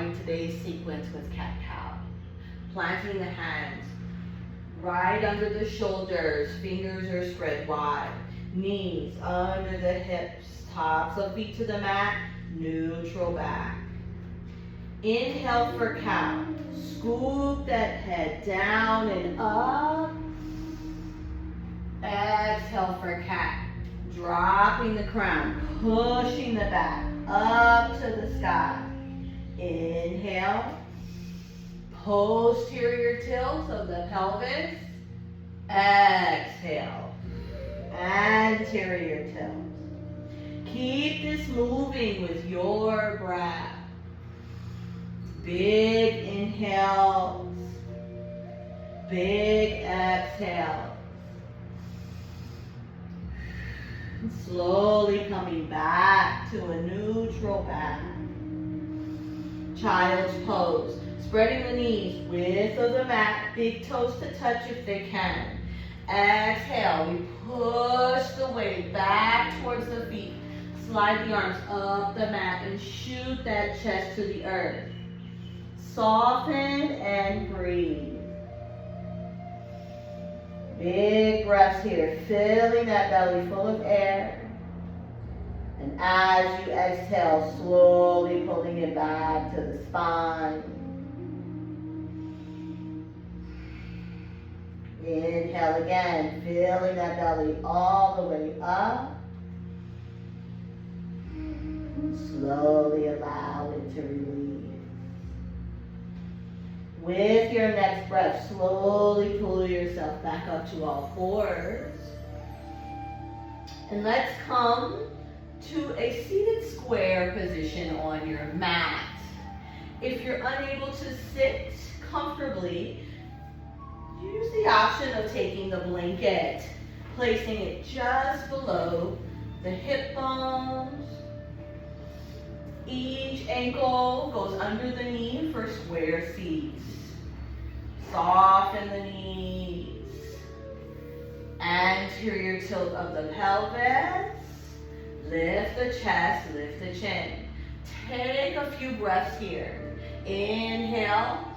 starting today's sequence with cat-cow. Planting the hands right under the shoulders, fingers are spread wide. Knees under the hips, tops of feet to the mat, neutral back. Inhale for cow. Scoop that head down and up. Exhale for cat. Dropping the crown, pushing the back up to the sky. Inhale. Posterior tilt of the pelvis. Exhale. Anterior tilt. Keep this moving with your breath. Big inhales. Big exhales. Slowly coming back to a neutral back. Child's pose. Spreading the knees, width of the mat, big toes to touch if they can. Exhale, we push the weight back towards the feet. Slide the arms up the mat and shoot that chest to the earth. Soften and breathe. Big breaths here, filling that belly full of air. And as you exhale, slowly pulling it back to the spine. Inhale again, filling that belly all the way up. Slowly allow it to release. With your next breath, slowly pull yourself back up to all fours. And let's come to a seated square position on your mat. If you're unable to sit comfortably, use the option of taking the blanket, placing it just below the hip bones. Each ankle goes under the knee for square seats. Soften the knees. Anterior tilt of the pelvis. Lift the chest, lift the chin. Take a few breaths here. Inhale.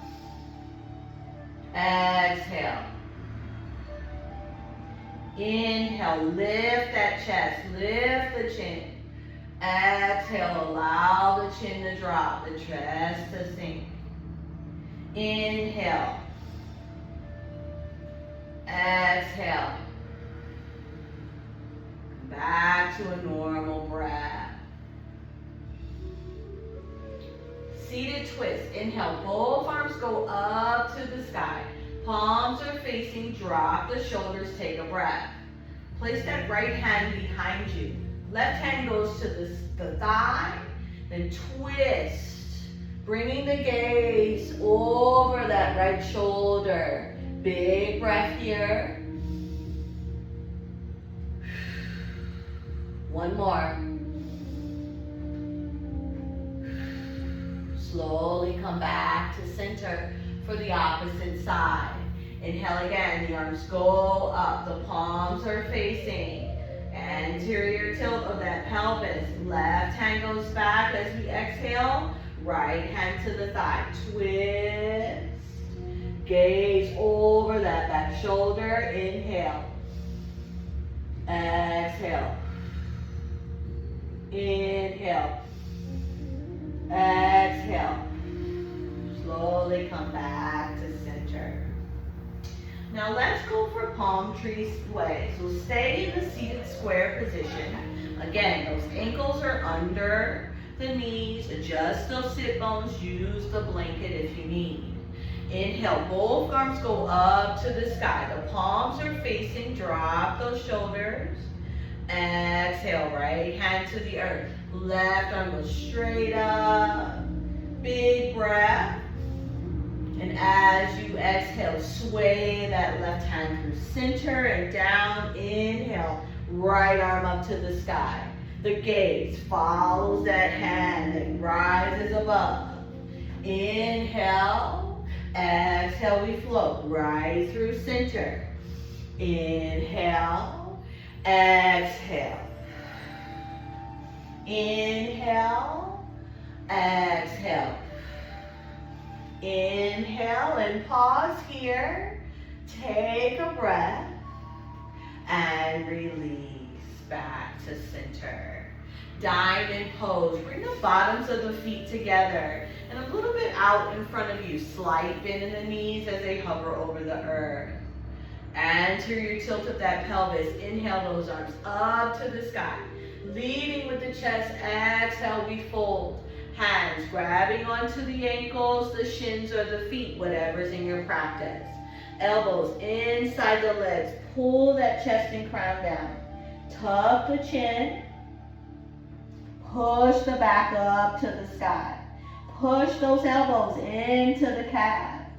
Exhale. Inhale, lift that chest, lift the chin. Exhale, allow the chin to drop, the chest to sink. Inhale. Exhale. Back to a normal breath. Seated twist. Inhale, both arms go up to the sky. Palms are facing, drop the shoulders, take a breath. Place that right hand behind you. Left hand goes to the thigh, then twist. Bringing the gaze over that right shoulder. Big breath here. One more. Slowly come back to center for the opposite side. Inhale again, the arms go up, the palms are facing. Anterior tilt of that pelvis. Left hand goes back as we exhale. Right hand to the thigh. Twist. Gaze over that back shoulder. Inhale. Exhale. Inhale. Exhale. Slowly come back to center. Now let's go for palm tree sway. So stay in the seated square position. Again, those ankles are under the knees. Adjust those sit bones. Use the blanket if you need. Inhale, both arms go up to the sky. The palms are facing. Drop those shoulders. Exhale, right hand to the earth. Left arm goes straight up. Big breath. And as you exhale, sway that left hand through center and down. Inhale, right arm up to the sky. The gaze follows that hand and rises above. Inhale, exhale, we float right through center. Inhale, exhale. Inhale, exhale. Inhale and pause here. Take a breath and release back to center. Diamond pose. Bring the bottoms of the feet together and a little bit out in front of you. Slight bend in the knees as they hover over the earth. Anterior tilt of that pelvis. Inhale those arms up to the sky. Leading with the chest. Exhale, we fold. Hands grabbing onto the ankles, the shins, or the feet, whatever's in your practice. Elbows inside the legs. Pull that chest and crown down. Tuck the chin. Push the back up to the sky. Push those elbows into the calves.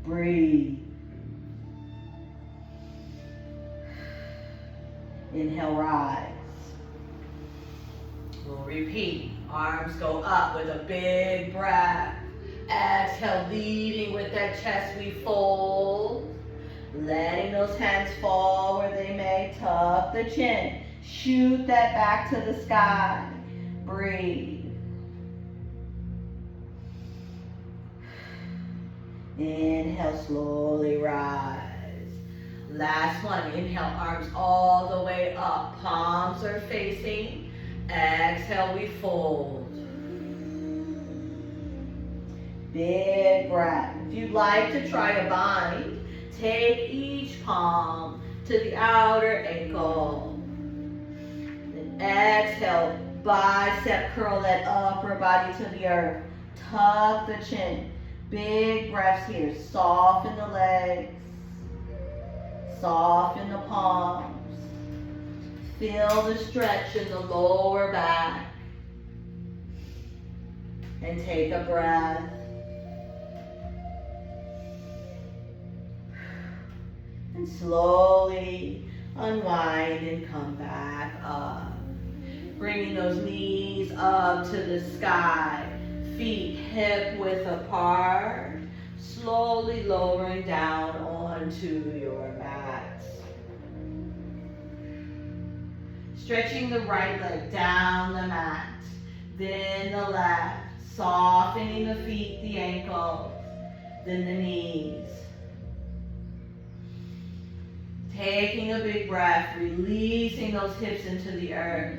Breathe. Inhale, rise. We'll repeat. Arms go up with a big breath. Exhale, leading with that chest, we fold. Letting those hands fall where they may. Tuck the chin. Shoot that back to the sky. Breathe. Inhale, slowly rise. Last one. Inhale, arms all the way up. Palms are facing. Exhale, we fold. Big breath. If you'd like to try a bind, take each palm to the outer ankle. Then exhale, bicep curl that upper body to the earth. Tuck the chin. Big breaths here. Soften the legs. Soften the palms. Feel the stretch in the lower back. And take a breath. And slowly unwind and come back up. Bringing those knees up to the sky. Feet hip width apart. Slowly lowering down onto your mats. Stretching the right leg down the mat. Then the left. Softening the feet, the ankles. Then the knees. Taking a big breath, releasing those hips into the earth.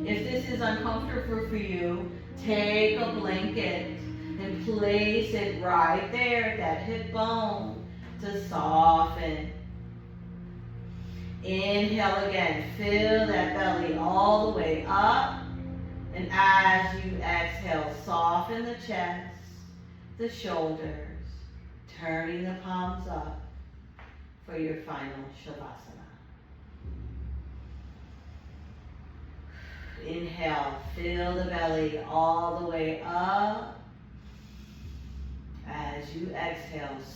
If this is uncomfortable for you, take a blanket and place it right there, that hip bone, to soften. Inhale again, fill that belly all the way up. And as you exhale, soften the chest, the shoulders, turning the palms up for your final Shavasana. Inhale, fill the belly all the way up. As you exhale,